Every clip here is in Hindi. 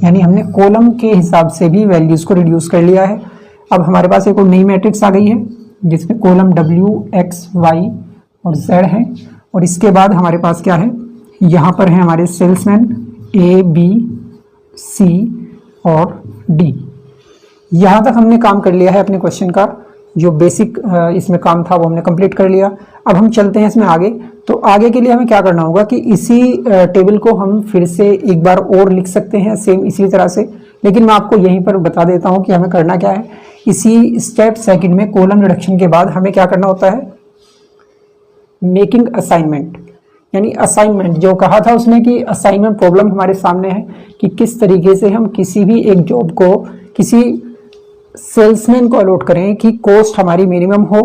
यानी हमने कॉलम के हिसाब से भी वैल्यूज को रिड्यूस कर लिया है। अब हमारे पास एक और नई मैट्रिक्स आ गई है जिसमें कॉलम W, X, Y और Z है, और इसके बाद हमारे पास क्या है, यहाँ पर है हमारे सेल्समैन A, B, C और D। यहाँ तक हमने काम कर लिया है अपने क्वेश्चन का, जो बेसिक इसमें काम था वो हमने कंप्लीट कर लिया। अब हम चलते हैं इसमें आगे। तो आगे के लिए हमें क्या करना होगा कि इसी टेबल को हम फिर से एक बार और लिख सकते हैं सेम इसी तरह से, लेकिन मैं आपको यहीं पर बता देता हूं कि हमें करना क्या है। इसी स्टेप सेकंड में कॉलम रिडक्शन के बाद हमें क्या करना होता है, मेकिंग असाइनमेंट। यानी असाइनमेंट जो कहा था उसने कि असाइनमेंट प्रॉब्लम हमारे सामने है कि किस तरीके से हम किसी भी एक जॉब को किसी सेल्समैन को अलॉट करें कि कॉस्ट हमारी मिनिमम हो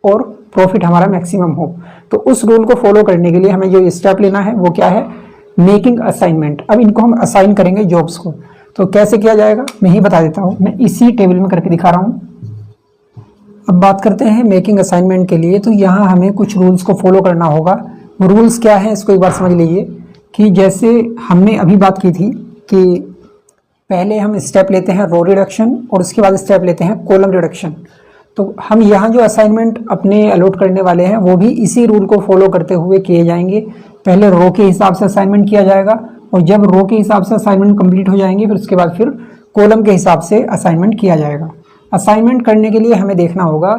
और प्रॉफिट हमारा मैक्सिमम हो। तो उस रूल को फॉलो करने के लिए हमें जो स्टेप लेना है वो क्या है, मेकिंग असाइनमेंट। अब इनको हम असाइन करेंगे जॉब्स को, तो कैसे किया जाएगा मैं ही बता देता हूँ, मैं इसी टेबल में करके दिखा रहा हूँ। अब बात करते हैं मेकिंग असाइनमेंट के लिए, तो यहाँ हमें कुछ रूल्स को फॉलो करना होगा। वो रूल्स क्या है इसको एक बार समझ लीजिए कि जैसे हमने अभी बात की थी कि पहले हम स्टेप लेते हैं रो रिडक्शन और उसके बाद स्टेप लेते हैं कॉलम रिडक्शन। तो हम यहाँ जो असाइनमेंट अपने अलॉट करने वाले हैं वो भी इसी रूल को फॉलो करते हुए किए जाएंगे। पहले रो के हिसाब से असाइनमेंट किया जाएगा, और जब रो के हिसाब से असाइनमेंट कंप्लीट हो जाएंगे फिर उसके बाद फिर कॉलम के हिसाब से असाइनमेंट किया जाएगा। असाइनमेंट करने के लिए हमें देखना होगा